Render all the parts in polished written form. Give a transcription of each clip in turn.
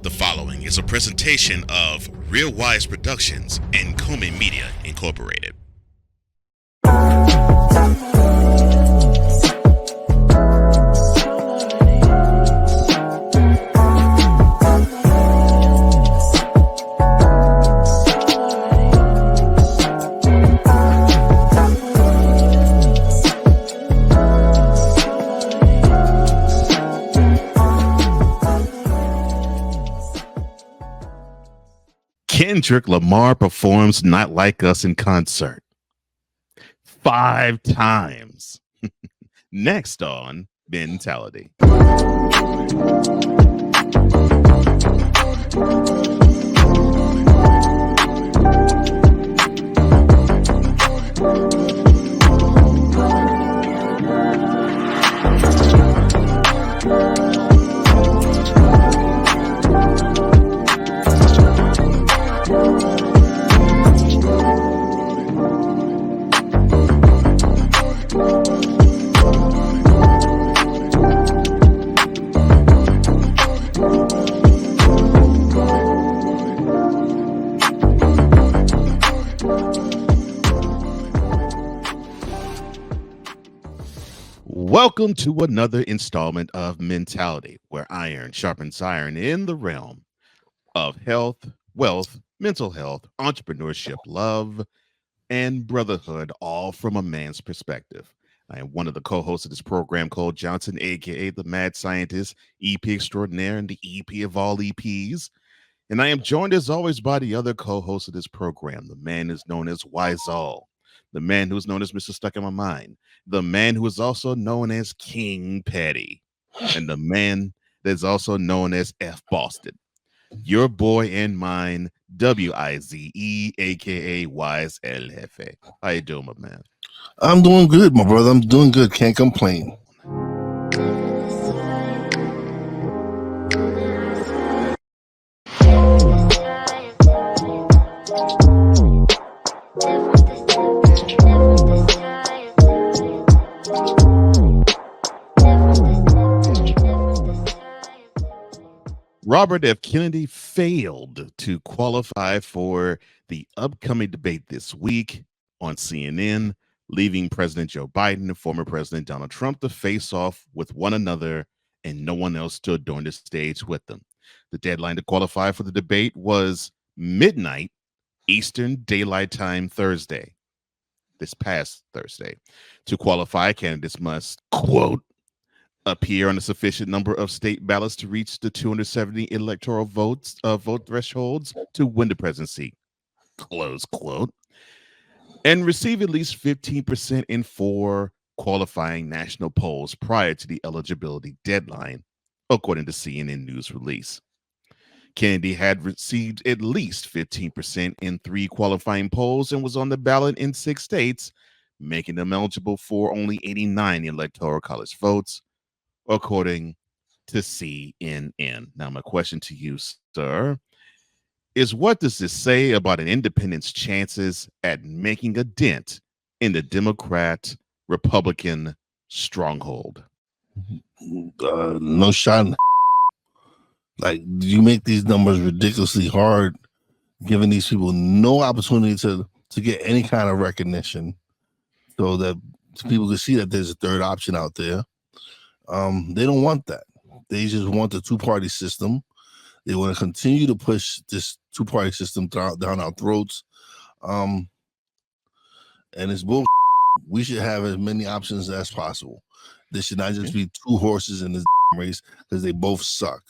The following is a presentation of Real Wise Productions and Komen Media Incorporated. Kendrick Lamar performs Not Like Us in concert 5 times. Next on Mentality. Welcome to another installment of Mentality, where iron sharpens iron in the realm of health, wealth, mental health, entrepreneurship, love, and brotherhood, all from a man's perspective. I am one of the co-hosts of this program called Johnson, aka the Mad Scientist, EP Extraordinaire, and the EP of all EPs. And I am joined as always by the other co-host of this program. The man is known as Wize, the man who is known as Mr. Stuck in My Mind, the man who is also known as King Patty, and the man that's also known as F Boston. Your boy and mine, Wize, aka Wise El Jefe. How you doing, my man? I'm doing good, my brother. I'm doing good. Can't complain. Robert F. Kennedy failed to qualify for the upcoming debate this week on CNN, leaving President Joe Biden and former President Donald Trump to face off with one another, and no one else stood on the stage with them. The deadline to qualify for the debate was midnight Eastern Daylight Time Thursday, this past Thursday. To qualify, candidates must, quote, appear on a sufficient number of state ballots to reach the 270 electoral vote thresholds to win the presidency, close quote, and receive at least 15% in 4 qualifying national polls prior to the eligibility deadline, according to CNN news release. Kennedy had received at least 15% in 3 qualifying polls and was on the ballot in 6 states, making him eligible for only 89 electoral college votes, according to CNN. Now, my question to you, sir, is what does this say about an independent's chances at making a dent in the Democrat-Republican stronghold? No shot. Like, you make these numbers ridiculously hard, giving these people no opportunity to get any kind of recognition, so that people can see that there's a third option out there. They don't want that. They just want the two-party system. They want to continue to push this two-party system down our throats. And it's bull. We should have as many options as possible. There should not just be 2 horses in this race, because they both suck.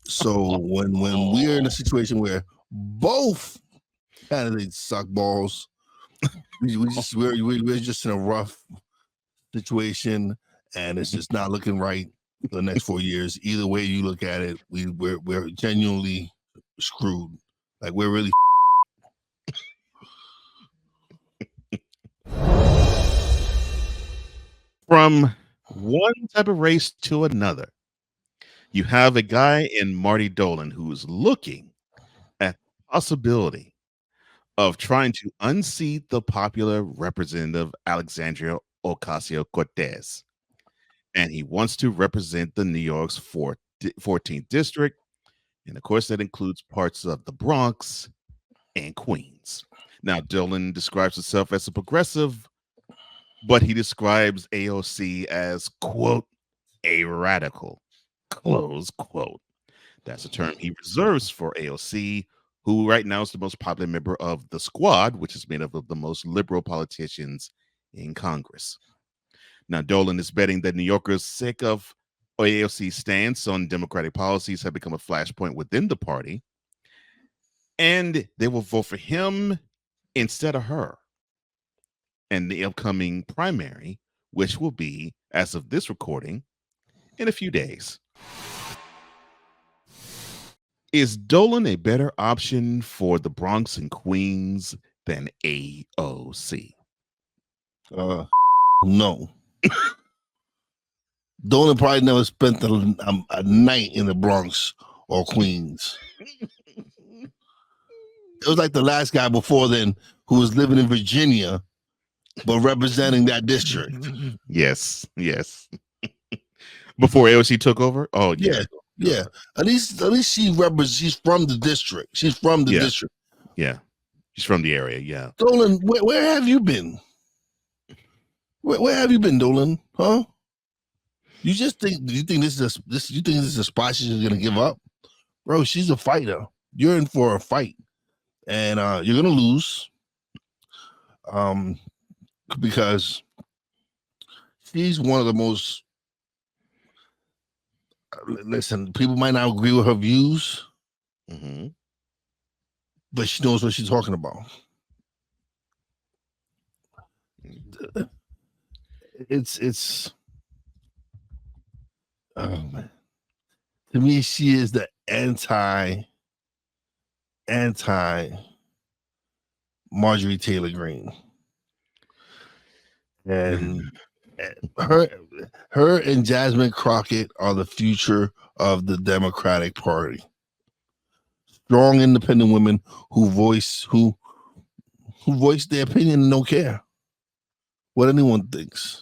So when we're in a situation where both candidates suck balls, we're just in a rough situation, and it's just not looking right for the next 4 years. Either way you look at it, we're genuinely screwed. Like, we're really from one type of race to another. You have a guy in Marty Dolan who's looking at the possibility of trying to unseat the popular Representative Alexandria Ocasio-Cortez. And he wants to represent the New York's 4th 14th district, and of course that includes parts of the Bronx and Queens. Now, Dolan describes himself as a progressive, but he describes AOC as, quote, a radical, close quote. That's a term he reserves for AOC, who right now is the most popular member of the squad, which is made up of the most liberal politicians in Congress. Now, Dolan is betting that New Yorkers, sick of AOC's stance on democratic policies, have become a flashpoint within the party, and they will vote for him instead of her in the upcoming primary, which will be, as of this recording, in a few days. Is Dolan a better option for the Bronx and Queens than AOC? No. Dolan probably never spent a night in the Bronx or Queens. It was like the last guy before then who was living in Virginia, but representing that district. Yes. Before AOC took over? Oh, yeah. Yeah. At least she's from the district. She's from the district. Yeah. She's from the area, yeah. Dolan, where have you been? Where have you been, Dolan? Huh? You think this is a spot she's gonna give up? Bro, she's a fighter. You're in for a fight. And you're gonna lose. Because she's one of the most, listen, people might not agree with her views, but she knows what she's talking about. It's oh man. To me, she is the anti Marjorie Taylor Greene. And her and Jasmine Crockett are the future of the Democratic Party. Strong, independent women who voice their opinion and don't care what anyone thinks.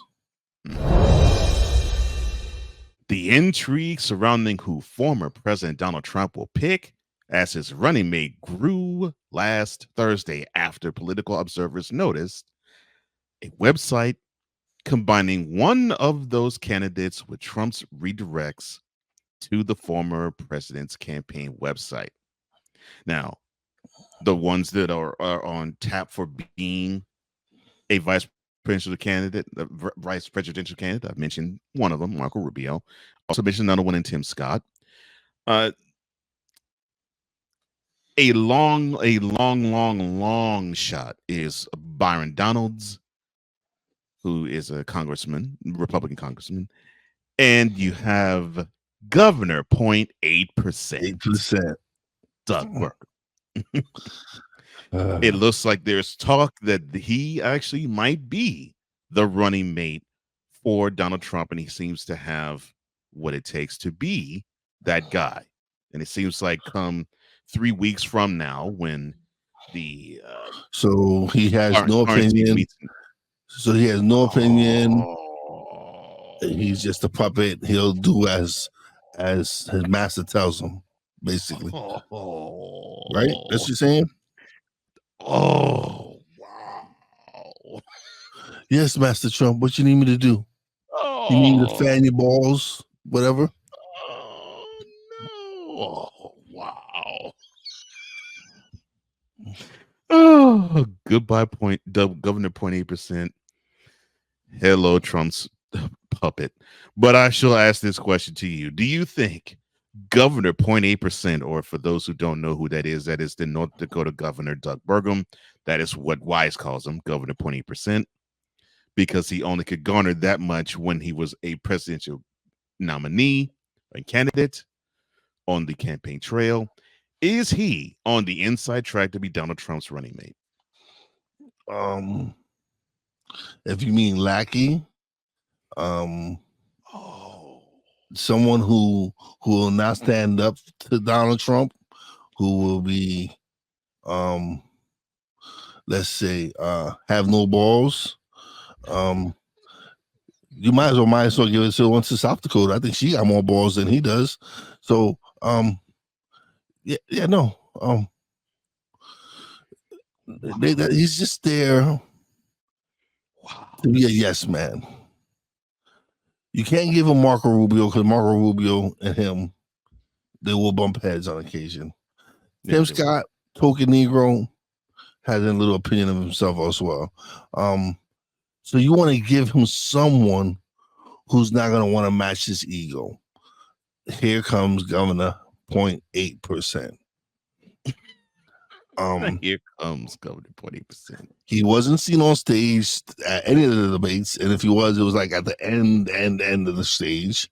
The intrigue surrounding who former President Donald Trump will pick as his running mate grew last Thursday after political observers noticed a website combining one of those candidates with Trump's redirects to the former president's campaign website. Now, the ones that are on tap for being a vice presidential candidate, I've mentioned one of them, Marco Rubio. Also mentioned another one in Tim Scott. A long shot is Byron Donalds, who is a congressman, Republican congressman, and you have Governor 0.8%. Doug Burgham. It looks like there's talk that he actually might be the running mate for Donald Trump, and he seems to have what it takes to be that guy. And it seems like come 3 weeks from now, when the so he has no opinion. So he has no opinion. He's just a puppet. He'll do as his master tells him, basically. Right? That's what you're saying? Oh, wow. Yes, Master Trump. What you need me to do? You need me to fan your balls? Whatever? Oh, no. Oh, wow. Oh, goodbye, Governor 0.8%. Hello, Trump's puppet. But I shall ask this question to you. Do you think Governor 0.8%, or for those who don't know who that is the North Dakota governor, Doug Burgham. That is what Wize calls him, Governor 0.8%, because he only could garner that much when he was a presidential nominee and candidate on the campaign trail. Is he on the inside track to be Donald Trump's running mate? If you mean lackey, someone who will not stand up to Donald Trump, who will be, let's say, have no balls. you might as well give it to one to South Dakota. I think she got more balls than he does. So, no. He's just there to be a yes man. You can't give him Marco Rubio because Marco Rubio and him, they will bump heads on occasion. Tim Scott, token Negro, has a little opinion of himself as well. So you want to give him someone who's not going to want to match his ego. Here comes Governor, 0.8%. Here comes Governor, 0.8%. He wasn't seen on stage at any of the debates, and if he was, it was like at the end of the stage.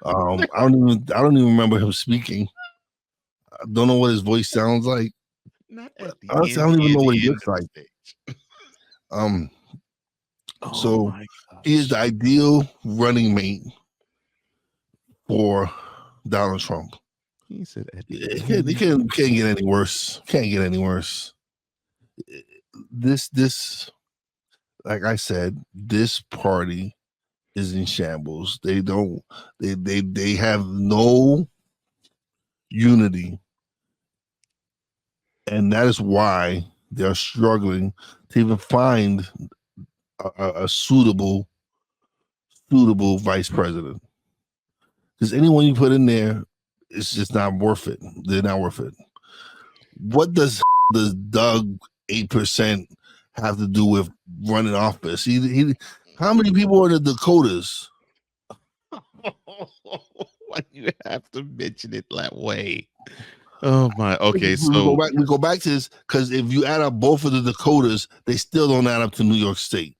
I don't even remember him speaking. I don't know what his voice sounds like. Honestly, I don't even know what he looks like. So he is the ideal running mate for Donald Trump. He said, "It can't get any worse. Can't get any worse." This, like I said, this party is in shambles. They have no unity, and that is why they are struggling to even find a suitable vice president. Because anyone you put in there, it's just not worth it. They're not worth it. What does Doug 8% have to do with running office? How many people are in the Dakotas? Why do you have to mention it that way? Oh my. Okay, so we go back to this because if you add up both of the Dakotas, they still don't add up to New York State.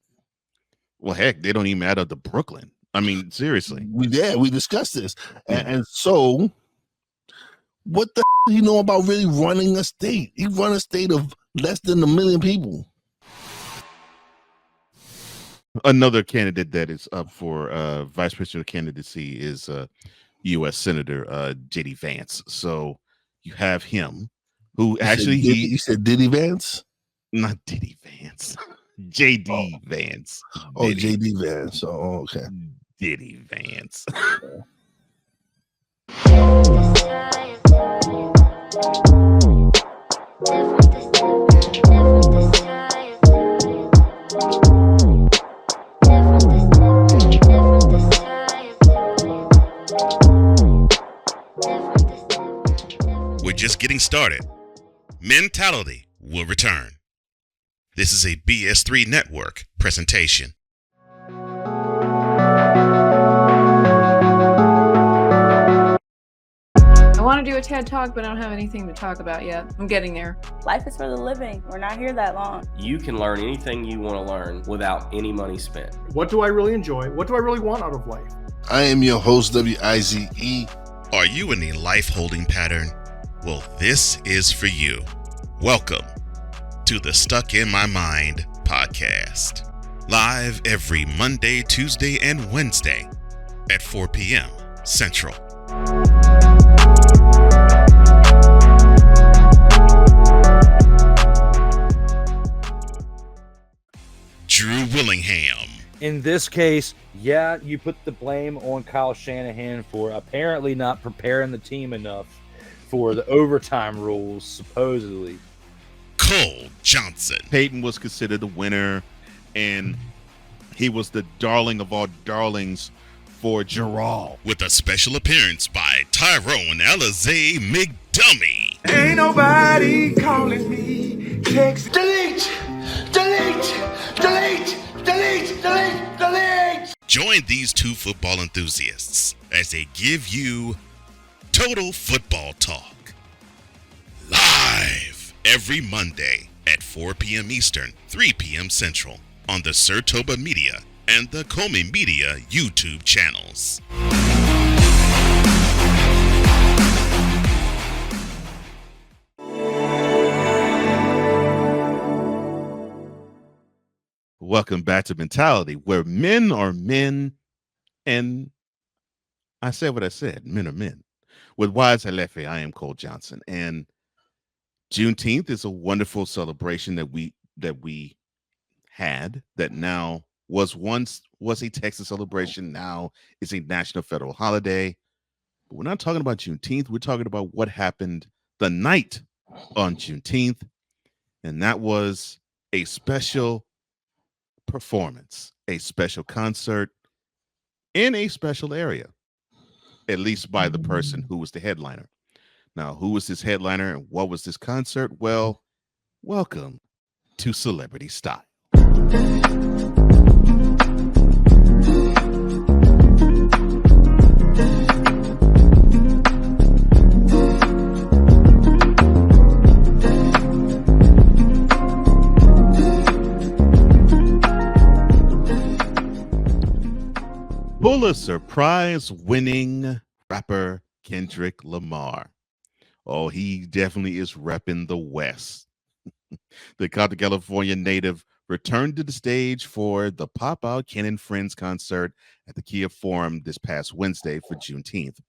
Well, heck, they don't even add up to Brooklyn. I mean, seriously. We discussed this, and so what the do you know about really running a state? He run a state of less than 1 million people. Another candidate that is up for vice presidential candidacy is U.S. Senator J.D. Vance. So you have him, who you said Diddy Vance, not Diddy Vance, J.D. Vance. Oh, J.D. Vance. Oh, okay. Diddy Vance. We're just getting started. Mentality will return. This is a BS3 Network presentation. I want to do a TED Talk, but I don't have anything to talk about yet. I'm getting there. Life is for the living. We're not here that long. You can learn anything you want to learn without any money spent. What do I really enjoy? What do I really want out of life? I am your host, Wize. Are you in a life holding pattern? Well, this is for you. Welcome to the Stuck in My Mind podcast. Live every Monday, Tuesday, and Wednesday at 4 p.m. Central. Drew Willingham. In this case, yeah, you put the blame on Kyle Shanahan for apparently not preparing the team enough for the overtime rules, supposedly. Cole Johnson. Peyton was considered the winner, and he was the darling of all darlings for Gerald. With a special appearance by Tyrone Alizé McDummy. Ain't nobody calling me. Text. Delete! Join these two football enthusiasts as they give you Total Football Talk. Live every Monday at 4 p.m. Eastern, 3 p.m. Central on the Sertoba Media and the Comey Media YouTube channels. Welcome back to Mentality, where men are men, and I said what I said, men are men. With Wize and Cole, I am Cole Johnson, and Juneteenth is a wonderful celebration that we had that now was a Texas celebration. Now it's a national federal holiday. But we're not talking about Juneteenth. We're talking about what happened the night on Juneteenth, and that was a special performance, a special concert in a special area, at least by the person who was the headliner. Now, who was this headliner and what was this concert? Well, welcome to Celebrity Style. Pulitzer Prize winning rapper Kendrick Lamar. Oh, he definitely is repping the West. The Compton, California native returned to the stage for the Pop Out Ken and Friends concert at the Kia Forum this past Wednesday for Juneteenth.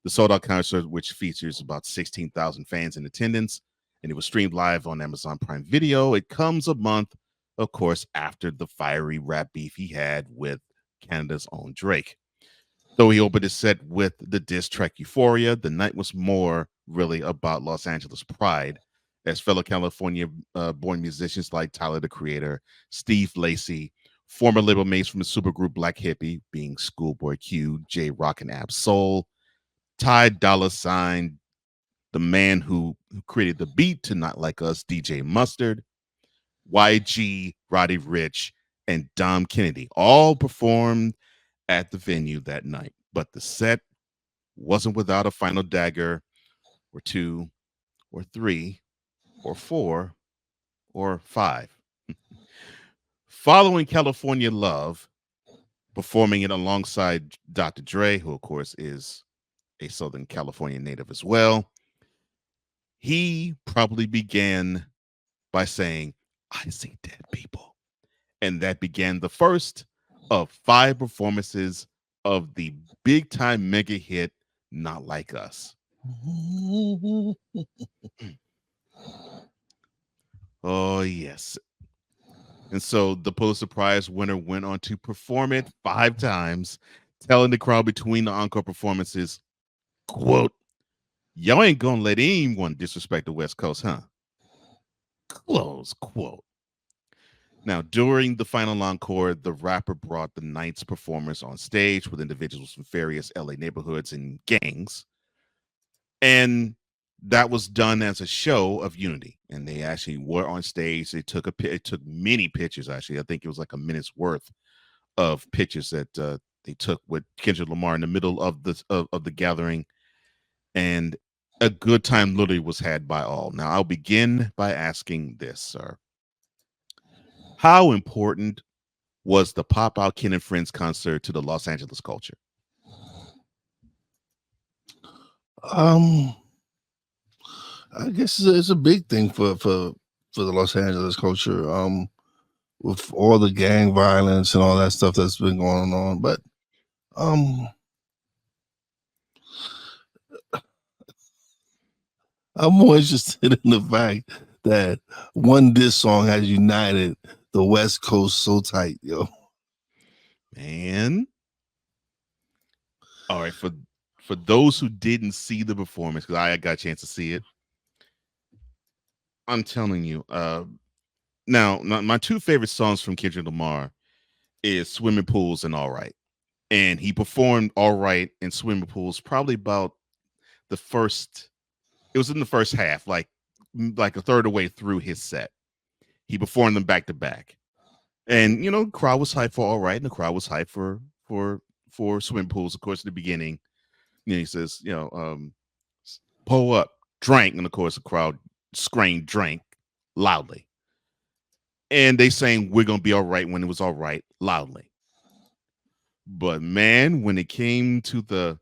The sold-out concert, which features about 16,000 fans in attendance, and it was streamed live on Amazon Prime Video. It comes a month, of course, after the fiery rap beef he had with Canada's own Drake. Though he opened his set with the diss track Euphoria, the night was more really about Los Angeles pride, as fellow California born musicians like Tyler, the Creator, Steve Lacy, former label mates from the supergroup Black Hippie, being Schoolboy Q, J Rock and Ab Soul, Ty Dolla $ign, the man who created the beat to Not Like Us, DJ Mustard, YG, Roddy Ricch, and Dom Kennedy all performed at the venue that night. But the set wasn't without a final dagger or two or three or four or five. Following California Love, performing it alongside Dr. Dre, who of course is a Southern California native as well, he probably began by saying, "I see dead people." And that began the first of 5 performances of the big time mega hit Not Like Us. Oh, yes. And so the Pulitzer Prize winner went on to perform it 5 times, telling the crowd between the encore performances, quote, "Y'all ain't gonna let anyone disrespect the West Coast, huh?" Close quote. Now, during the final encore, the rapper brought the night's performers on stage with individuals from various LA neighborhoods and gangs. And that was done as a show of unity. And they actually were on stage. It took many pictures, actually. I think it was like a minute's worth of pictures that they took with Kendrick Lamar in the middle of the gathering. And a good time literally was had by all. Now, I'll begin by asking this, sir. How important was the Pop Out Ken and Friends concert to the Los Angeles culture? I guess it's a big thing for the Los Angeles culture. With all the gang violence and all that stuff that's been going on, but I'm more interested in the fact that one diss song has united the West Coast so tight, yo. Man. All right, for those who didn't see the performance, because I got a chance to see it, I'm telling you, now my 2 favorite songs from Kendrick Lamar is Swimming Pools and All Right. And he performed All Right in Swimming Pools probably about it was in the first half, like a third of the way through his set. He performed them back to back. And the crowd was hyped for All Right, and the crowd was hyped for Swimming Pools, of course, in the beginning. He says, pull up, drank, and of course the crowd screamed drank loudly. And they saying we're gonna be all right when it was all right loudly. But man, when it came to the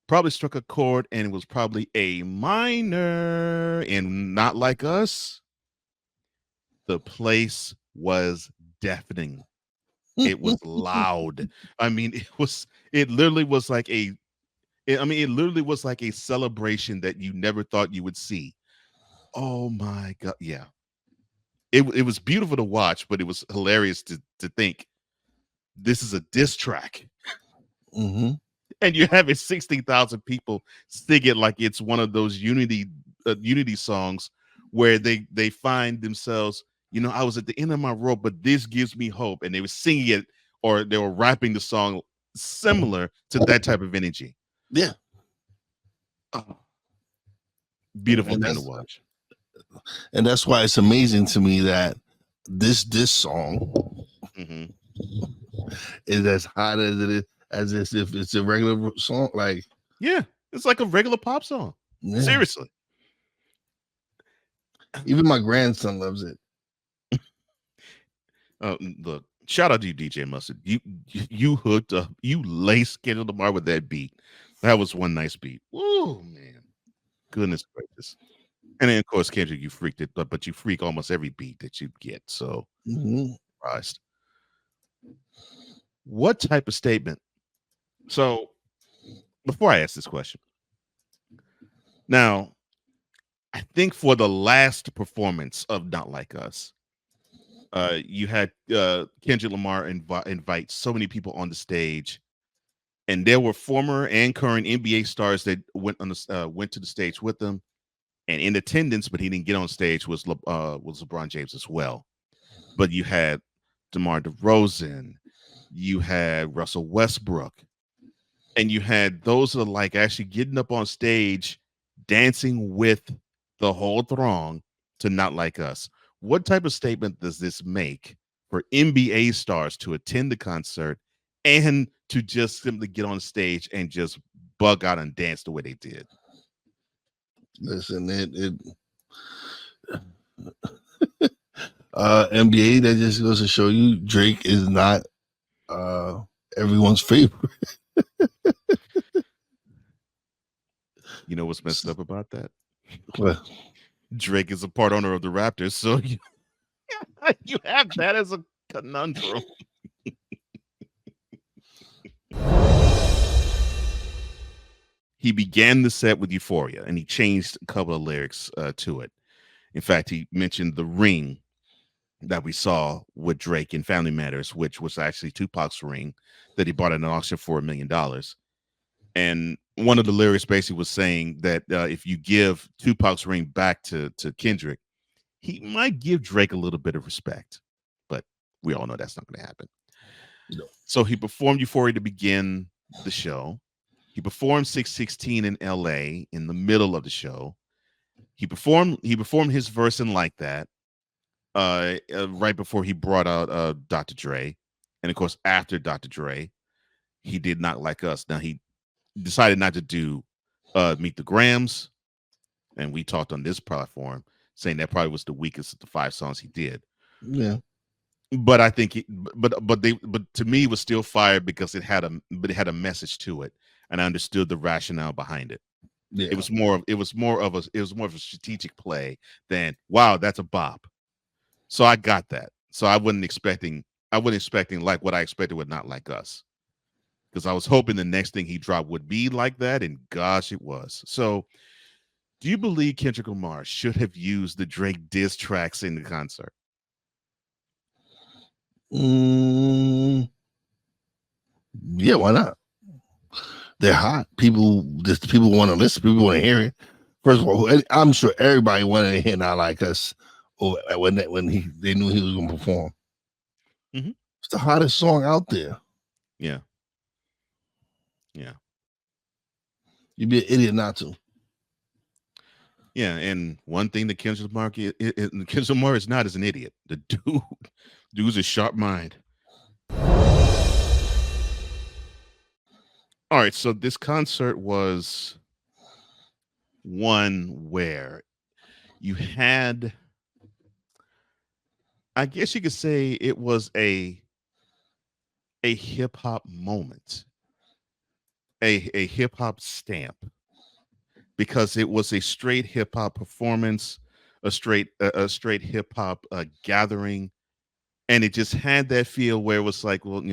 probably struck a chord and it was probably a minor and Not Like Us, the place was deafening. It was loud. I mean, it literally was like a celebration that you never thought you would see. Oh my God. Yeah. It was beautiful to watch, but it was hilarious to think this is a diss track. Mm-hmm. And you're having 60,000 people sing it like it's one of those unity songs where they find themselves, I was at the end of my rope, but this gives me hope. And they were singing it, or they were rapping the song similar to that type of energy. Yeah. Oh, beautiful And thing to watch. And that's why it's amazing to me that this song is as hot as it is, as if it's a regular song. Like, yeah, it's like a regular pop song. yeah. Seriously. Even my grandson loves it. Look, shout out to you, DJ Mustard. You hooked up, you laced Kendrick Lamar with that beat. That was one nice beat. Oh man, goodness gracious. And then of course, Kendrick, you freaked it, but you freak almost every beat that you get. So surprised. What type of statement? So before I ask this question, now I think for the last performance of Not Like Us, you had Kendrick Lamar invite so many people on the stage, and there were former and current NBA stars that went to the stage with them and in attendance, but he didn't get on stage, was LeBron James as well. But you had DeMar DeRozan, you had Russell Westbrook, and you had those that are like actually getting up on stage, dancing with the whole throng to Not Like Us. What type of statement does this make for NBA stars to attend the concert and to just simply get on stage and just bug out and dance the way they did? Listen, NBA, that just goes to show you Drake is not everyone's favorite. You know what's messed up about that? What? Drake is a part owner of the Raptors, so you have that as a conundrum. He began the set with Euphoria, and he changed a couple of lyrics to it. In fact, he mentioned the ring that we saw with Drake in Family Matters, which was actually Tupac's ring that he bought at an auction for $1 million. And one of the lyrics basically was saying that if you give Tupac's ring back to Kendrick, he might give Drake a little bit of respect. But we all know that's not going to happen. No. So he performed Euphoria to begin the show. He performed 616 in LA in the middle of the show. He performed his verse in Like That right before he brought out Dr. Dre. And of course, after Dr. Dre, he did Not Like Us. Now he decided not to do Meet the Grams, and we talked on this platform saying that probably was the weakest of the 5 songs he did. Yeah, but I think but to me it was still fire because it had a message to it, and I understood the rationale behind it. Yeah. It was more of a strategic play than wow, that's a bop. So I got that. So I wasn't expecting like what I expected with Not Like Us. Because I was hoping the next thing he dropped would be like that, and gosh, it was. So, do you believe Kendrick Lamar should have used the Drake diss tracks in the concert? Yeah, why not? They're hot. People want to listen. People want to hear it. First of all, I'm sure everybody wanted to hear Not Like Us when they knew he was going to perform. Mm-hmm. It's the hottest song out there. Yeah. Yeah. You'd be an idiot not to. Yeah, and one thing that Kendrick Lamar is not is an idiot. The dude's a sharp mind. All right, so this concert was one where you had, I guess you could say it was a hip hop moment. A hip hop stamp, because it was a straight hip hop performance, a straight hip hop gathering, and it just had that feel where it was like, well,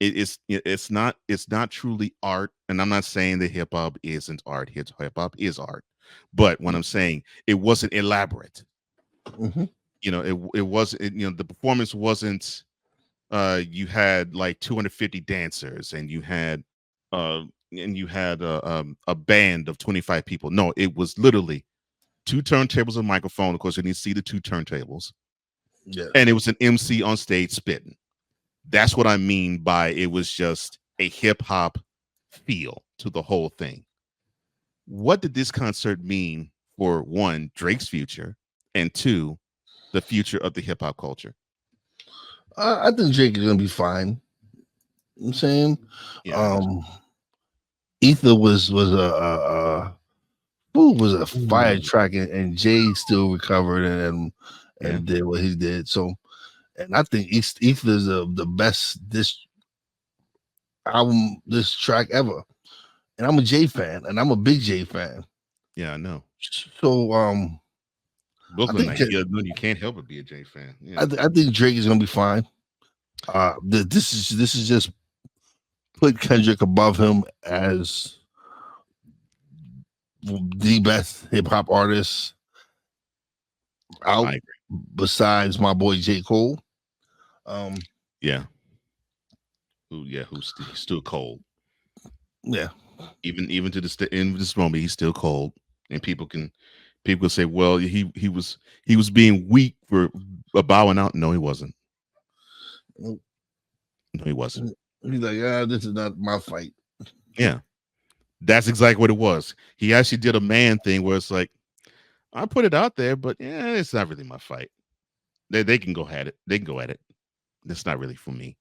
it's not truly art, and I'm not saying that hip hop isn't art. Hip hop is art, but what I'm saying, it wasn't elaborate. Mm-hmm. It wasn't. The performance wasn't you had like 250 dancers, and you had a band of 25 people. No, it was literally 2 turntables, a microphone. Of course, you need to see the 2 turntables, Yeah. and it was an MC on stage spitting. That's what I mean by it was just a hip hop feel to the whole thing. What did this concert mean for, one, Drake's future, and 2, the future of the hip hop culture? I think Drake is gonna be fine. You know what I'm saying, Yeah. Ether was a fire track, and Jay still recovered and did what he did. So, and I think Ether is the best this track ever. And I'm a Jay fan, and I'm a big Jay fan. Yeah, I know. So, Brooklyn, you can't help but be a Jay fan. Yeah. I think Drake is gonna be fine. This is just put Kendrick above him as the best hip hop artist out, besides my boy J. Cole. Yeah. Who's still cold. Yeah. Even to this moment, he's still cold, and people say, well, he was being weak for bowing out. No, he wasn't. No, he wasn't. He's like, this is not my fight. Yeah, that's exactly what it was. He actually did a man thing where it's like, I put it out there, but it's not really my fight. They can go at it. They can go at it. It's not really for me.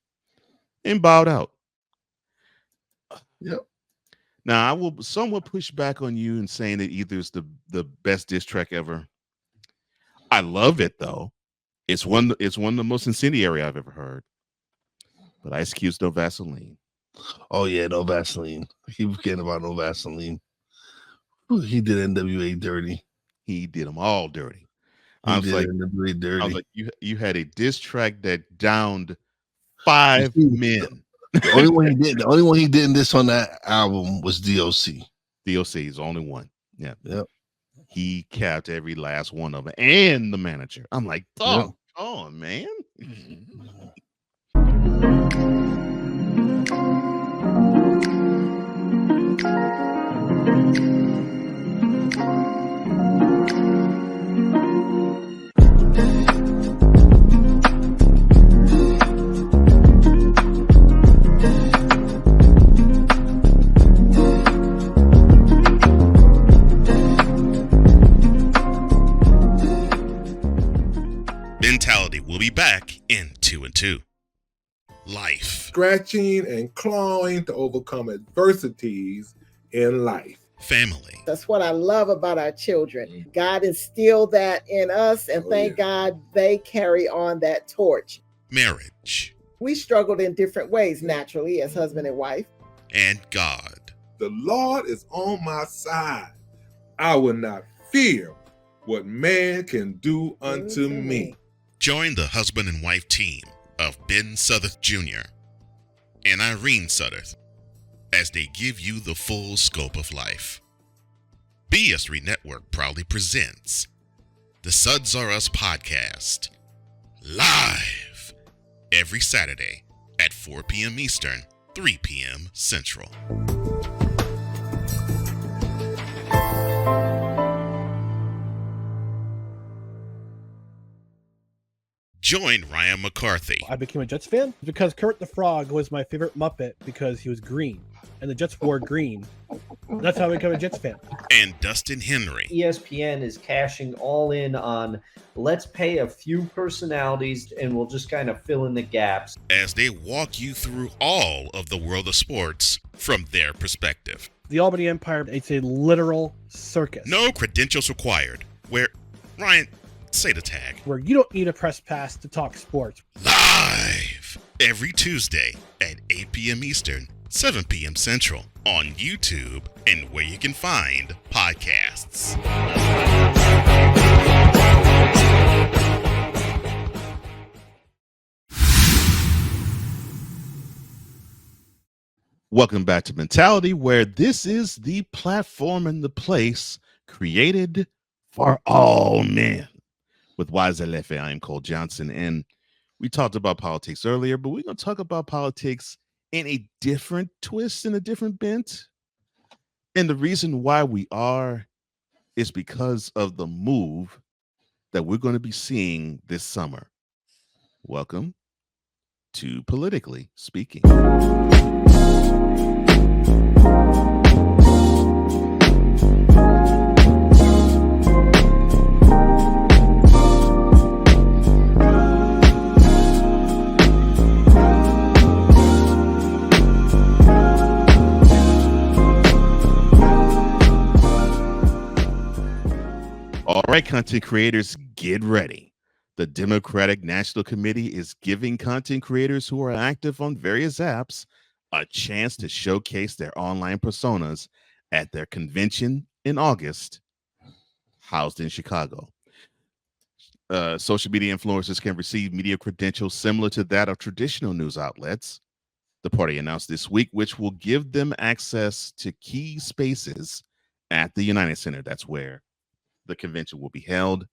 And bowed out. Yep. Now, I will somewhat push back on you in saying that Ether is the best diss track ever. I love it though. It's one of the most incendiary I've ever heard. But Ice Cube's No Vaseline. Oh yeah, No Vaseline. I keep forgetting about No Vaseline. He did NWA dirty. He did them all dirty. I was like, you had a diss track that downed 5 men. The only one he did this on that album was DOC. DOC is the only one. Yeah. Yep. He capped every last one of them, and the manager. I'm like, oh man. Mentality will be back in 2 and 2. Life. Scratching and clawing to overcome adversities in life. Family. That's what I love about our children. God instilled that in us, and thank God they carry on that torch. Marriage. We struggled in different ways, naturally, as husband and wife. And God. The Lord is on my side. I will not fear what man can do unto me. Join the husband and wife team of Ben Southern Jr. and Irene Southern as they give you the full scope of life. BS3 Network proudly presents the Suds Are Us podcast, live every Saturday at 4 p.m. Eastern, 3 p.m. Central. Join Ryan McCarthy. I became a Jets fan because Kermit the Frog was my favorite Muppet because he was green, and the Jets wore green. That's how I became a Jets fan. And Dustin Henry. ESPN is cashing all in on let's pay a few personalities and we'll just kind of fill in the gaps. As they walk you through all of the world of sports from their perspective. The Albany Empire, it's a literal circus. No credentials required. Where, Ryan, say the tag. Where you don't need a press pass to talk sports. Live every Tuesday at 8 p.m. Eastern, 7 p.m. Central on YouTube and where you can find podcasts. Welcome back to Mentality, where this is the platform and the place created for all men. With Wize and Cole, I am Cole Johnson, and We talked about politics earlier, but we're going to talk about politics in a different twist and a different bent. And the reason why we are is because of the move that we're going to be seeing this summer. Welcome to Politically Speaking. All right, content creators, get ready. The Democratic National Committee is giving content creators who are active on various apps a chance to showcase their online personas at their convention in August, housed in Chicago. Social media influencers can receive media credentials similar to that of traditional news outlets, the party announced this week, which will give them access to key spaces at the United Center. That's where the convention will be held.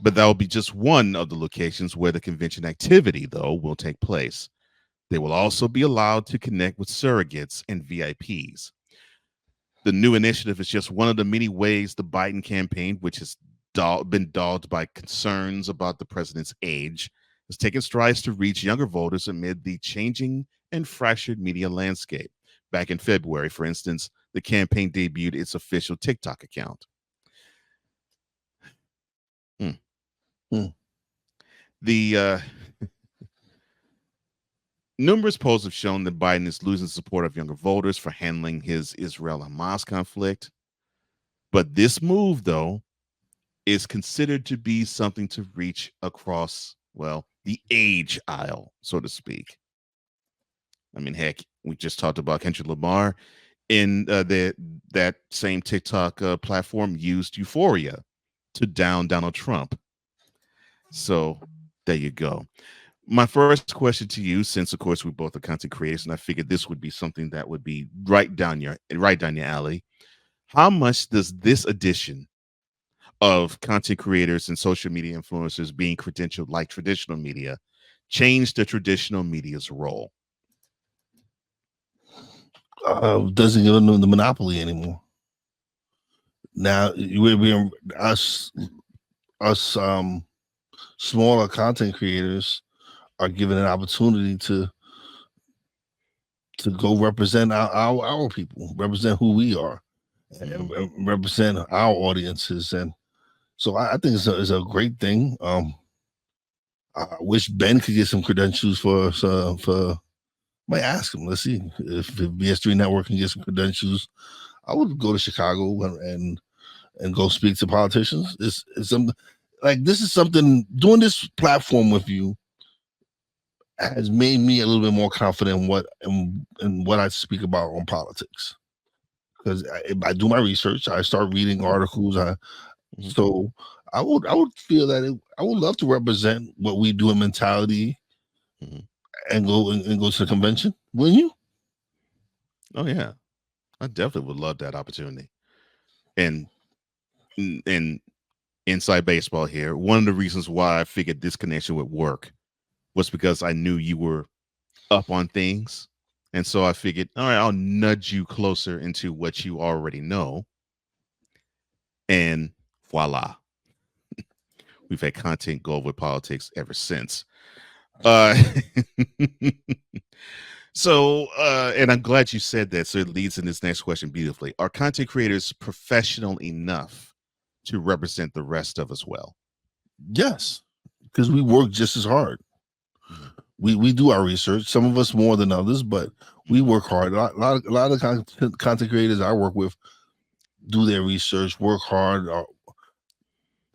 But that will be just one of the locations where the convention activity, though, will take place. They will also be allowed to connect with surrogates and VIPs. The new initiative is just one of the many ways the Biden campaign, which has been dogged by concerns about the president's age, has taken strides to reach younger voters amid the changing and fractured media landscape. Back in February, for instance, the campaign debuted its official TikTok account. The numerous polls have shown that Biden is losing support of younger voters for handling his Israel-Hamas conflict. But this move, though, is considered to be something to reach across, well, the age aisle, so to speak. I mean, heck, we just talked about Kendrick Lamar in that same TikTok platform used Euphoria to down Donald Trump. So there you go. My first question to you, since of course we both are content creators, and I figured this would be something that would be right down your alley. How much does this addition of content creators and social media influencers being credentialed like traditional media change the traditional media's role? Doesn't give them the monopoly anymore. Now we're being us smaller content creators are given an opportunity to go represent our people, represent who we are, and represent our audiences. And so I think it's a great thing. I wish Ben could get some credentials for might ask him. Let's see if BS3 Network can get some credentials. I would go to Chicago and go speak to politicians. It's something like this is something. Doing this platform with you has made me a little bit more confident in what I speak about on politics, because I do my research. I start reading articles. So I would feel that I would love to represent what we do in mentality, and go to the convention. Wouldn't you? Oh yeah, I definitely would love that opportunity. And inside baseball here, one of the reasons why I figured this connection would work was because I knew you were up on things. And so I figured, all right, I'll nudge you closer into what you already know. And voila. We've had content go over politics ever since. So, and I'm glad you said that. So it leads in this next question beautifully. Are content creators professional enough to represent the rest of us well? Yes, because we work just as hard. We do our research. Some of us more than others, but we work hard. A lot of content creators I work with do their research, work hard,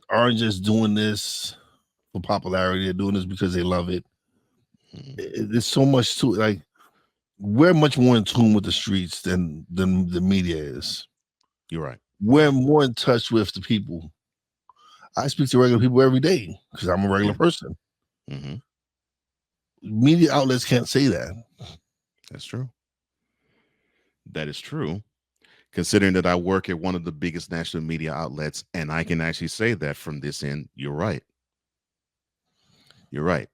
aren't just doing this for popularity. They're doing this because they love it. There's so much to it. Like, we're much more in tune with the streets than the media is. You're right. We're more in touch with the people. I speak to regular people every day because I'm a regular person. Media outlets can't say that. That's true. That is true. Considering that I work at one of the biggest national media outlets, and I can actually say that from this end, you're right. You're right.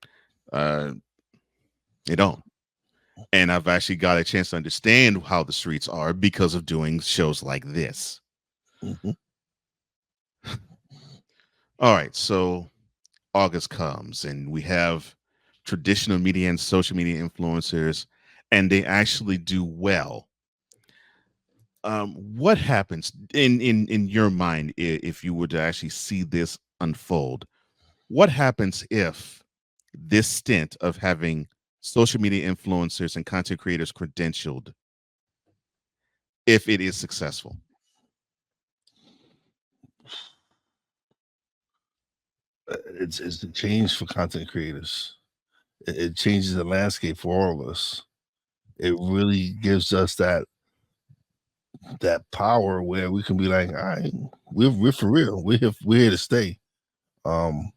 They don't. And I've actually got a chance to understand how the streets are because of doing shows like this. Mm-hmm. All right, so August comes and we have traditional media and social media influencers, and they actually do well. What happens in your mind if you were to actually see this unfold? What happens if this stint of having social media influencers and content creators credentialed, if it is successful? It's a change for content creators. It changes the landscape for all of us. It really gives us that power where we can be like, all right, we're for real. We're here to stay. Y'all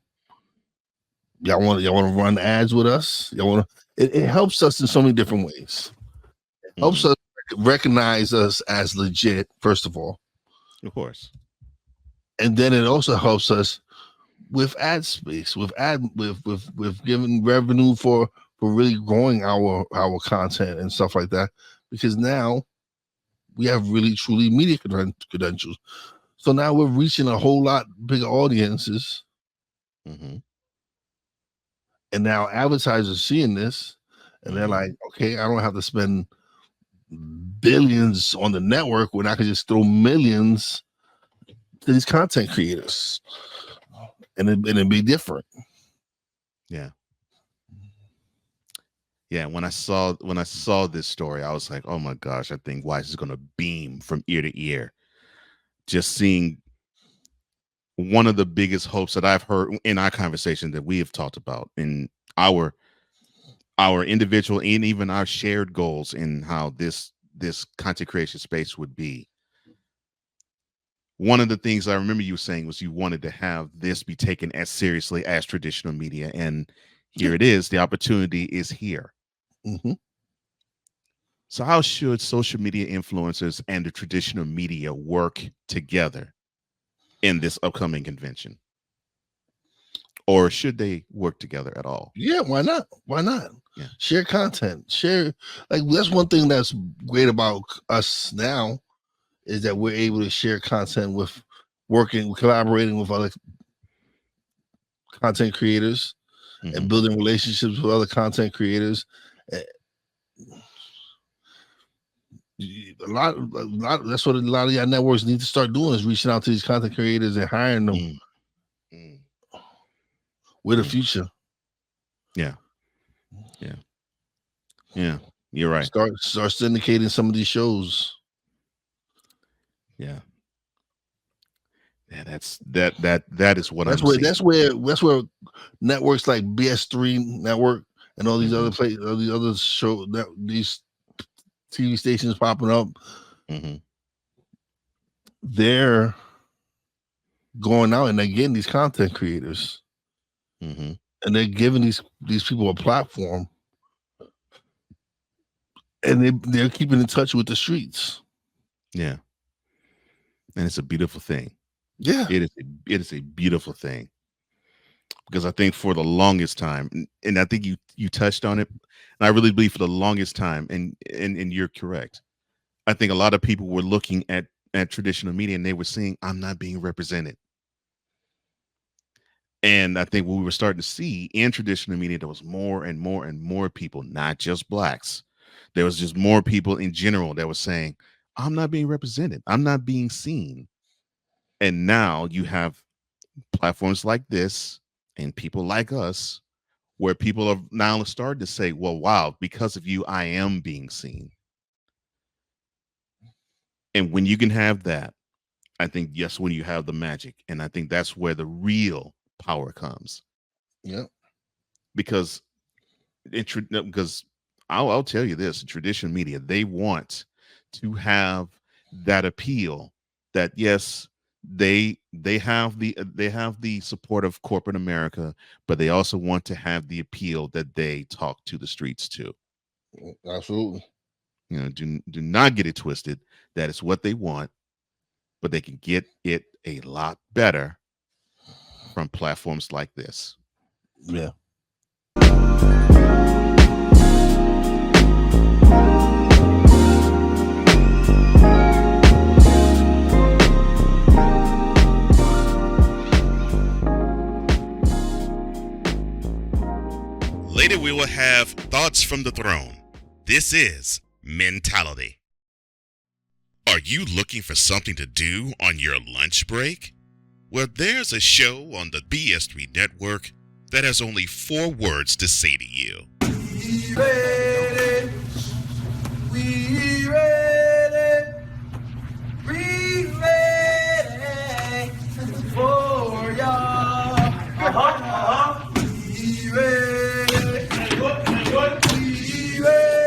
want to run ads with us? Y'all want to? It helps us in so many different ways. It helps us recognize us as legit, first of all. Of course. And then it also helps us with ad space, with giving revenue for really growing our content and stuff like that. Because now we have really truly media credentials. So now we're reaching a whole lot bigger audiences. Mm-hmm. And now advertisers seeing this and they're like, okay, I don't have to spend billions on the network when I can just throw millions to these content creators. And it'd be different. Yeah. Yeah, when I saw this story, I was like, oh my gosh, I think Wize is gonna beam from ear to ear. Just seeing one of the biggest hopes that I've heard in our conversation that we have talked about in our individual and even our shared goals in how this content creation space would be. One of the things I remember you saying was you wanted to have this be taken as seriously as traditional media, and here it is. The opportunity is here. Mm-hmm. So how should social media influencers and the traditional media work together in this upcoming convention? Or should they work together at all? Yeah, why not? Why not? Yeah. Share content. Share, like, that's one thing that's great about us now is that we're able to share content with collaborating with other content creators and building relationships with other content creators. A lot. That's what a lot of y'all networks need to start doing, is reaching out to these content creators and hiring them. We're the future. Yeah. You're right. Start syndicating some of these shows. Yeah. That is what that's I'm where seeing. That's where networks like BS3 Network and all these other places, all these other shows, these TV stations popping up. They're going out and they're getting these content creators, and they're giving these people a platform, and they're keeping in touch with the streets. Yeah, and it's a beautiful thing. Yeah, it is a beautiful thing, because I think for the longest time, and I think you touched on it, and I really believe for the longest time, and you're correct. I think a lot of people were looking at traditional media and they were seeing, I'm not being represented. And I think what we were starting to see in traditional media, there was more and more and more people, not just blacks. There was just more people in general that were saying, I'm not being represented. I'm not being seen. And now you have platforms like this and people like us, where people are now starting to say, well, wow, because of you, I am being seen. And when you can have that, I think, yes, when you have the magic. And I think that's where the real power comes. Yeah. Because I'll tell you this, traditional media, they want to have that appeal that, yes, they have the support of corporate America, but they also want to have the appeal that they talk to the streets too. Absolutely. You know, do not get it twisted. That is what they want, but they can get it a lot better from platforms like this. Yeah. will have thoughts from the throne. This is Mentality. Are you looking for something to do on your lunch break? Well, there's a show on the BS3 network that has only 4 words to say to you. We ready. We ready. We ready for y'all. We ready. We ready. We ready.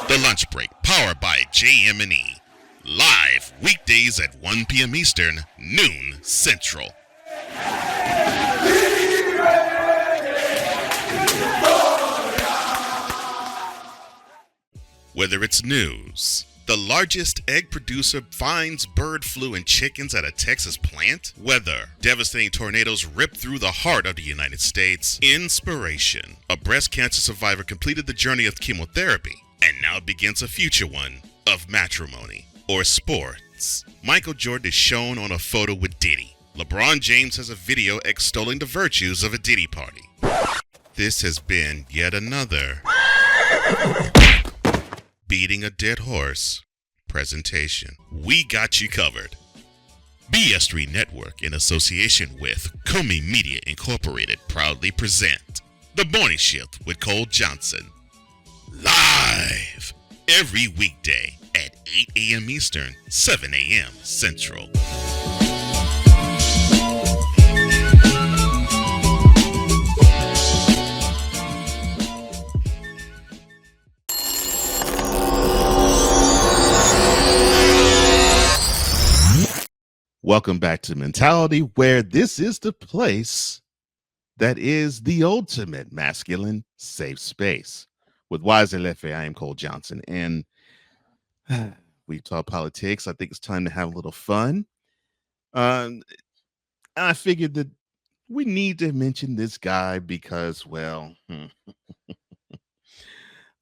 The Lunch Break, powered by JM&E. Live weekdays at 1 p.m. Eastern, noon Central. Whether it's news, the largest egg producer finds bird flu in chickens at a Texas plant, weather, devastating tornadoes rip through the heart of the United States, inspiration, a breast cancer survivor completed the journey of chemotherapy, and now begins a future one of matrimony, or sports. Michael Jordan is shown on a photo with Diddy. LeBron James has a video extolling the virtues of a Diddy party. This has been yet another beating a dead horse presentation. We got you covered. BS3 Network, in association with Comey Media Incorporated, proudly present The Morning Shift with Cole Johnson. Live every weekday at 8 a.m. Eastern, 7 a.m. Central. Welcome back to Mentality, where this is the place that is the ultimate masculine safe space. With Wize and Cole, I am Cole Johnson, and we talk politics. I think it's time to have a little fun. And I figured that we need to mention this guy because, well,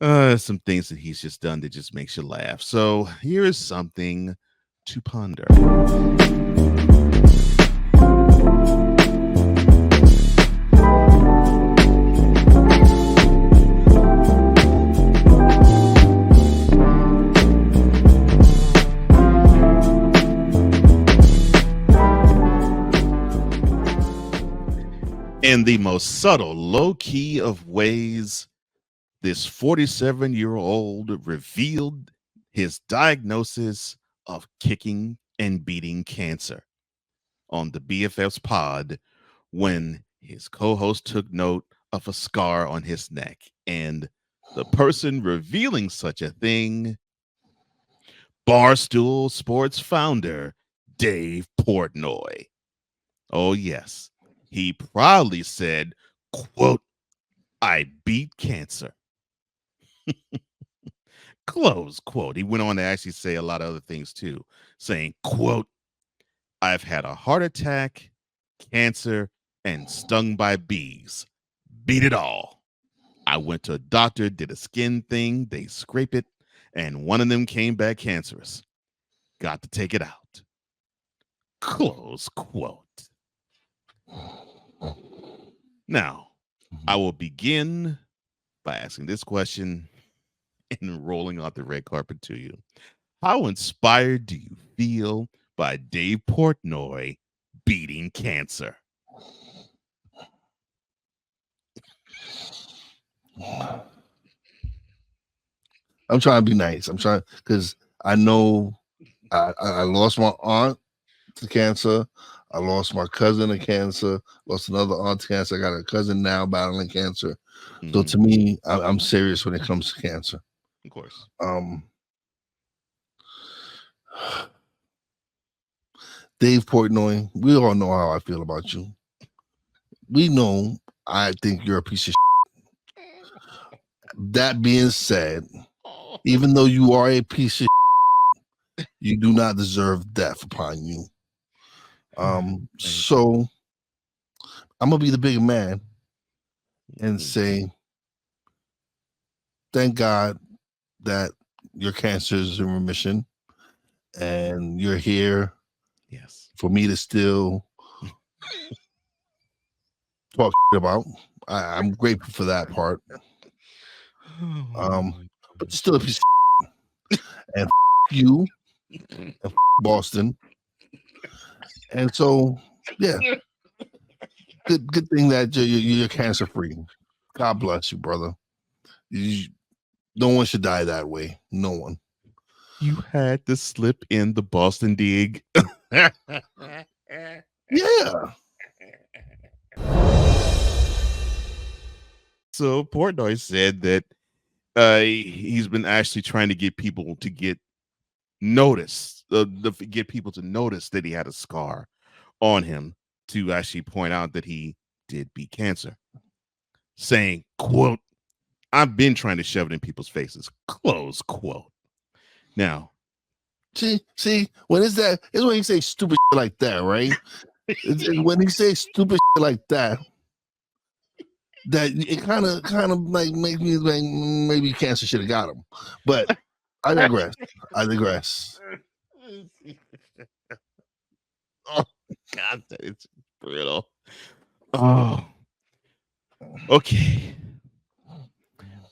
some things that he's just done that just makes you laugh. So here is something to ponder. In the most subtle, low-key of ways, this 47-year-old revealed his diagnosis of kicking and beating cancer on the BFF's pod when his co-host took note of a scar on his neck. And the person revealing such a thing, Barstool Sports founder Dave Portnoy. Oh, yes. He proudly said, quote, "I beat cancer." Close quote. He went on to actually say a lot of other things too, saying, quote, "I've had a heart attack, cancer, and stung by bees. Beat it all. I went to a doctor, did a skin thing, they scrape it, and one of them came back cancerous. Got to take it out." Close quote. Now, I will begin by asking this question and rolling out the red carpet to you. How inspired do you feel by Dave Portnoy beating cancer? I'm trying to be nice. I'm trying because I know I lost my aunt to cancer. I lost my cousin to cancer. Lost another aunt to cancer. I got a cousin now battling cancer. Mm-hmm. So to me, I'm serious when it comes to cancer. Of course. Dave Portnoy, we all know how I feel about you. We know I think you're a piece of shit. That being said, even though you are a piece of shit, you do not deserve death upon you. So I'm gonna be the bigger man. and say, thank God that your cancer is in remission and you're here Yes. for me to still talk about. I'm grateful for that part. But you're still a piece of and you and Boston. And so, yeah, good thing that you're cancer free. God bless you, brother. No one should die that way. No one. You had to slip in the Boston dig. Yeah. So Portnoy said that he's been actually trying to get people to get notice, get people to notice that he had a scar on him, to actually point out that he did beat cancer, saying, quote, I've been trying to shove it in people's faces, close quote. Now, see, when is that? It's when he say stupid shit like that, right? When he say stupid shit like that, that it kind of like makes me like maybe cancer should have got him. But I digress. Oh God, that is brutal. Oh, okay.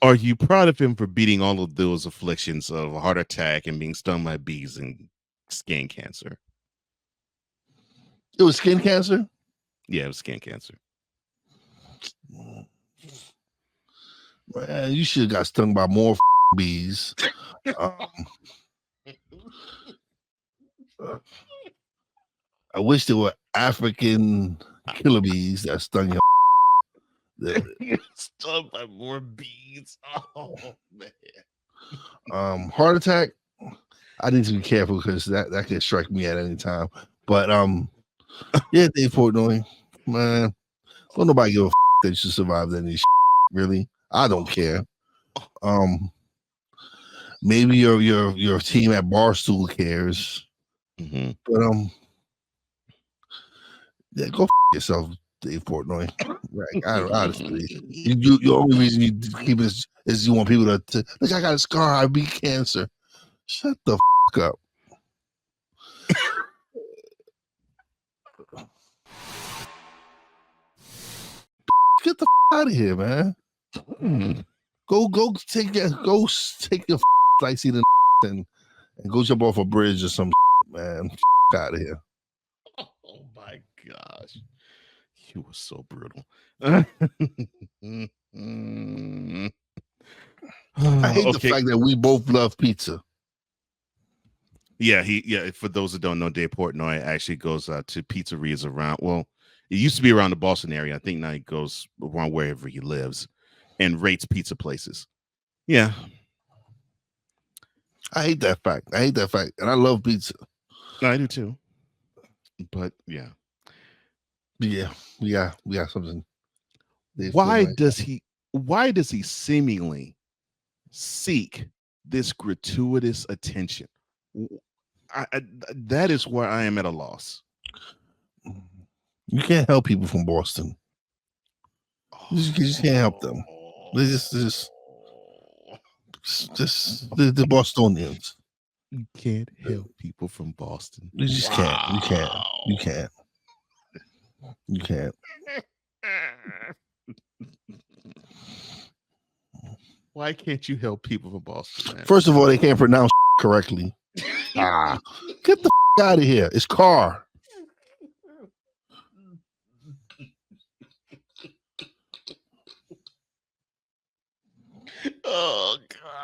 Are you proud of him for beating all of those afflictions of a heart attack and being stung by bees and skin cancer? It was skin cancer? Yeah, it was skin cancer. Man, you should have got stung by more bees. I wish there were African killer bees that stung your. Stung by more bees. Oh man. Heart attack. I need to be careful because that could strike me at any time. But yeah, Dave Portnoy, man, don't nobody give a that you should survive any shit, really. I don't care. Maybe your team at Barstool cares, but yeah, go yourself, Dave Portnoy. Right? Honestly, the only reason you keep it is you want people to look. I got a scar. I beat cancer. Shut the up. Get the out of here, man. Go take your slicey and go jump off a bridge or some man. Out of here. Oh my gosh. You were so brutal. I hate the fact that we both love pizza. Yeah, for those that don't know, Dave Portnoy actually goes to pizzerias around. Well, it used to be around the Boston area. I think now he goes around wherever he lives and rates pizza places. Yeah. I hate that fact. And I love pizza. I do too. But yeah. Yeah, we got something. Why does he seemingly seek this gratuitous attention? That is where I am at a loss. You can't help people from Boston. You just can't help them. They just the Bostonians. You can't help people from Boston. You just can't. You can't. Why can't you help people from Boston, man? First of all, they can't pronounce correctly. Get the out of here. It's car. Oh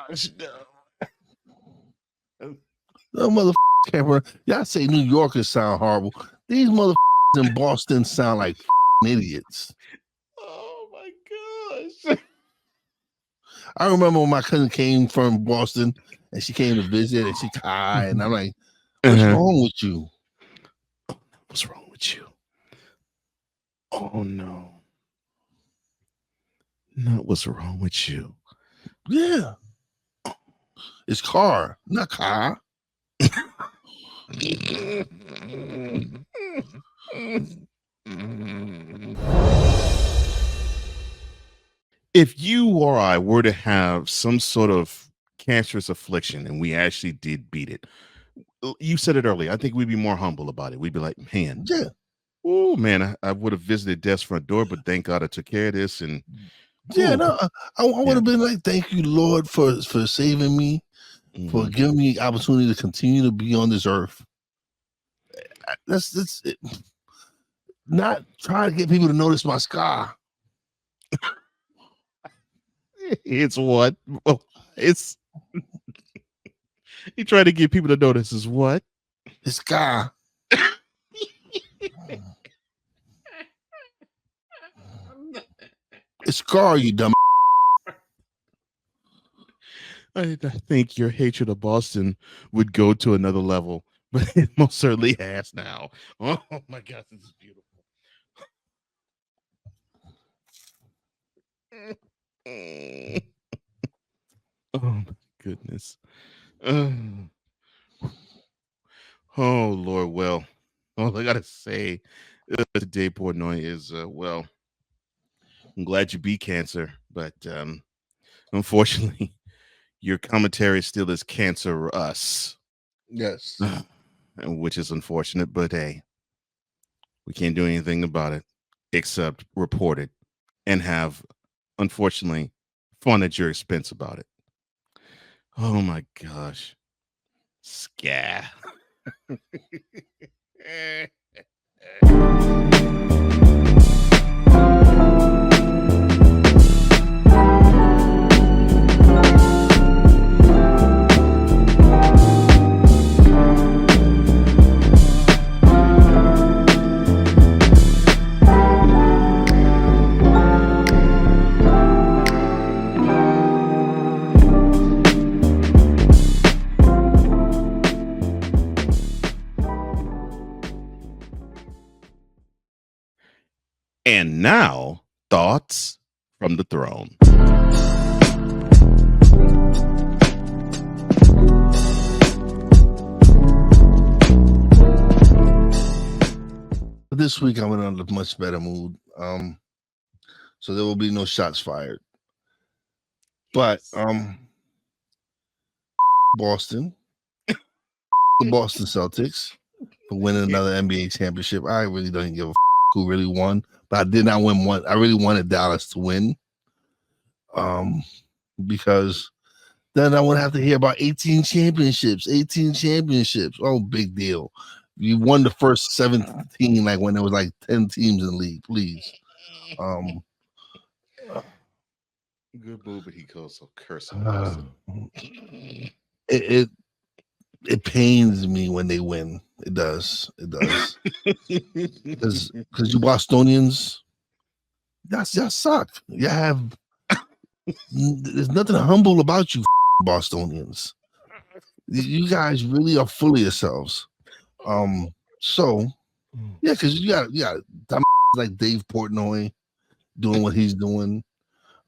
gosh, No motherfuckers can't pronounce. Y'all say New Yorkers sound horrible. These motherfuckers in Boston sound like idiots. Oh my gosh. I remember when my cousin came from Boston and she came to visit and she cried and I'm like, what's wrong with you? What's wrong with you? Oh no. Not what's wrong with you. Yeah. It's car, not car. if you or I were to have some sort of cancerous affliction and we actually did beat it, you said it earlier. I think we'd be more humble about it. We'd be like, man, Yeah. oh man, I would have visited death's front door, but thank God I took care of this. And Yeah, ooh, no, I would have been like, thank you, Lord, for saving me, for giving me opportunity to continue to be on this earth. That's it. Not trying to get people to notice my scar. it's what? Well, it's he tried to get people to notice is what? His scar. It's scar, you dumb. I think your hatred of Boston would go to another level, but it most certainly has now. Oh my God, this is beautiful. Oh my goodness. Oh Lord, well, all I gotta say today, Portnoy, is well, I'm glad you beat cancer, but unfortunately, your commentary still is cancer us. Yes. Which is unfortunate, but hey, we can't do anything about it except report it and have, unfortunately, fun at your expense about it. Oh my gosh. Sca. And now, thoughts from the throne. This week I'm in a much better mood. So there will be no shots fired. But Boston, the Boston Celtics for winning another NBA championship. I really don't give a who really won, but I did not win one. I really wanted Dallas to win. Because then I wouldn't have to hear about 18 championships. Oh, big deal. You won the first 17, like when there was like 10 teams in the league, please. Good move, but he goes so cursing. It pains me when they win. It does. Because you Bostonians, y'all suck. You have there's nothing humble about you, Bostonians. You guys really are full of yourselves. So yeah, because you got like Dave Portnoy doing what he's doing.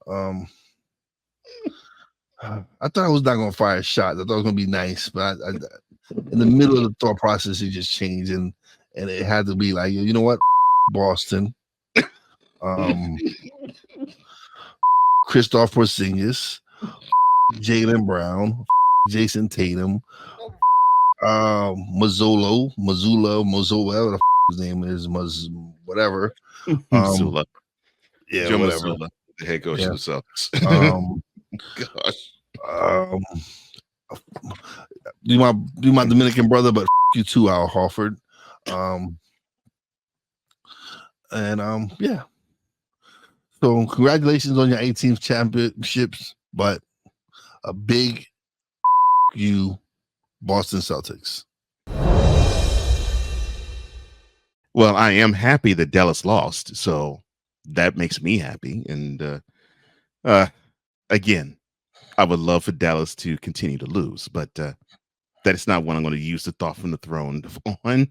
I thought I was not gonna fire shots. I thought it was gonna be nice, but I in the middle of the thought process, it just changed, and it had to be like, you know what, Boston, Christoph Porzingis, Jaylen Brown, Jason Tatum, Mazzolo, whatever the his name is, whatever. Mazzulla. Yeah, Joe whatever. Mazzulla, the head coach of the Celtics. Gosh. You my Dominican brother, but you too, Al Horford. Yeah. So congratulations on your 18th championships, but a big you, Boston Celtics. Well, I am happy that Dallas lost, so that makes me happy. And again, I would love for Dallas to continue to lose, but that is not what I'm going to use the thought from the throne on.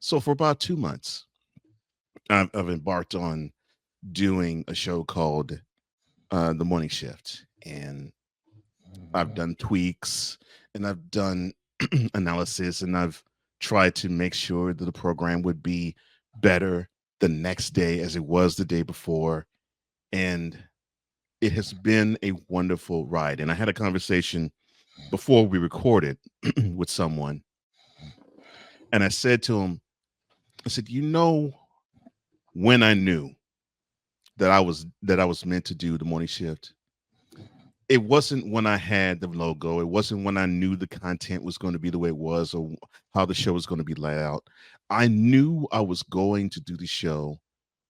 So for about 2 months, I've embarked on doing a show called The Morning Shift, and I've done tweaks and I've done analysis, and I've tried to make sure that the program would be better the next day as it was the day before. And it has been a wonderful ride. And I had a conversation before we recorded with someone. And I said to him, I said, when I knew that I was meant to do the morning shift, it wasn't when I had the logo. It wasn't when I knew the content was going to be the way it was or how the show was going to be laid out. I knew I was going to do the show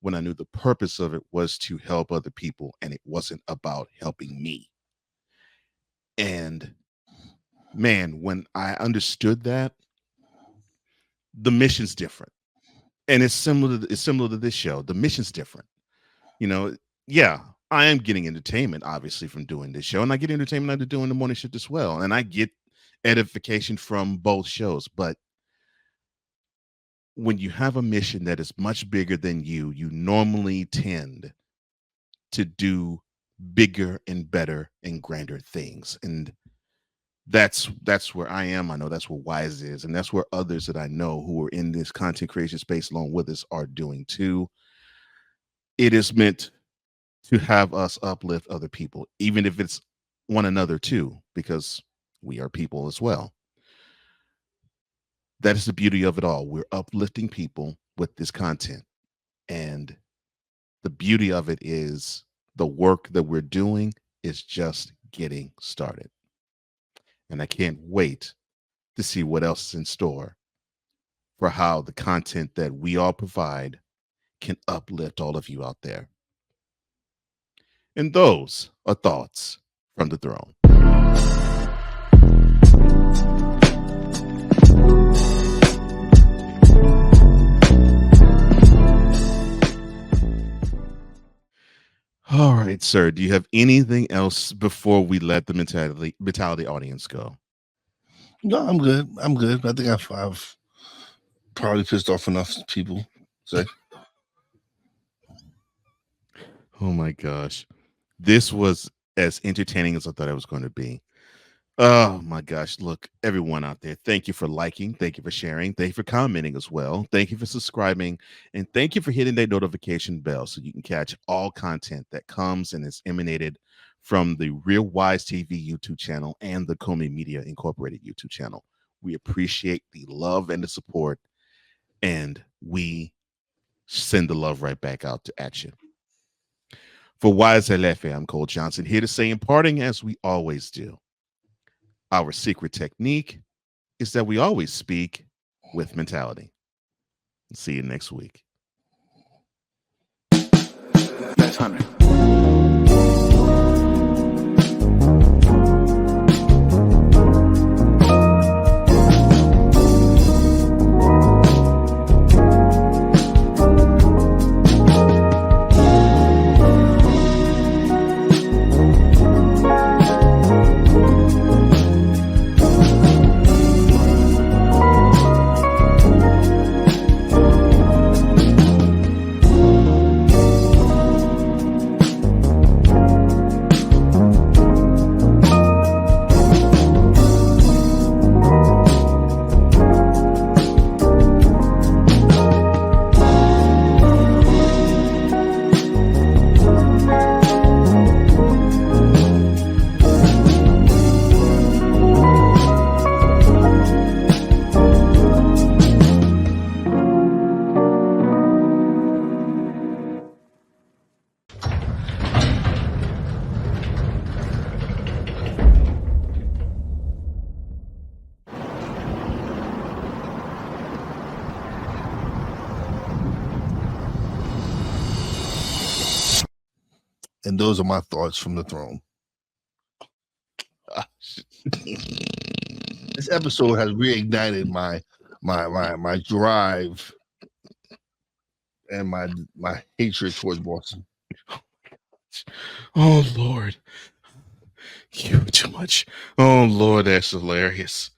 when I knew the purpose of it was to help other people, and it wasn't about helping me. And man, when I understood that, the mission's different. And it's similar to this show. The mission's different. Yeah, I am getting entertainment, obviously, from doing this show, and I get entertainment out of doing the morning shift as well. And I get edification from both shows. But when you have a mission that is much bigger than you normally tend to do bigger and better and grander things. And that's where I am. I know that's where Wize is, and that's where others that I know who are in this content creation space along with us are doing too. It is meant to have us uplift other people, even if it's one another too, because we are people as well. That is the beauty of it all. We're uplifting people with this content. And the beauty of it is the work that we're doing is just getting started. And I can't wait to see what else is in store for how the content that we all provide can uplift all of you out there. And those are thoughts from the throne. All right, sir. Do you have anything else before we let the mentality audience go? No, I'm good. I think I've probably pissed off enough people. So. Oh my gosh. This was as entertaining as I thought it was going to be. Oh my gosh. Look, everyone out there, thank you for liking. Thank you for sharing. Thank you for commenting as well. Thank you for subscribing. And thank you for hitting that notification bell so you can catch all content that comes and is emanated from the Real Wize TV YouTube channel and the Comey Media Incorporated YouTube channel. We appreciate the love and the support, and we send the love right back out to action. For Wize and Lefe, I'm Cole Johnson, here to say in parting, as we always do, our secret technique is that we always speak with mentality. See you next week. That's Hunter. And those are my thoughts from the throne. This episode has reignited my drive and my hatred towards Boston. Oh Lord, you too much. Oh Lord, that's hilarious.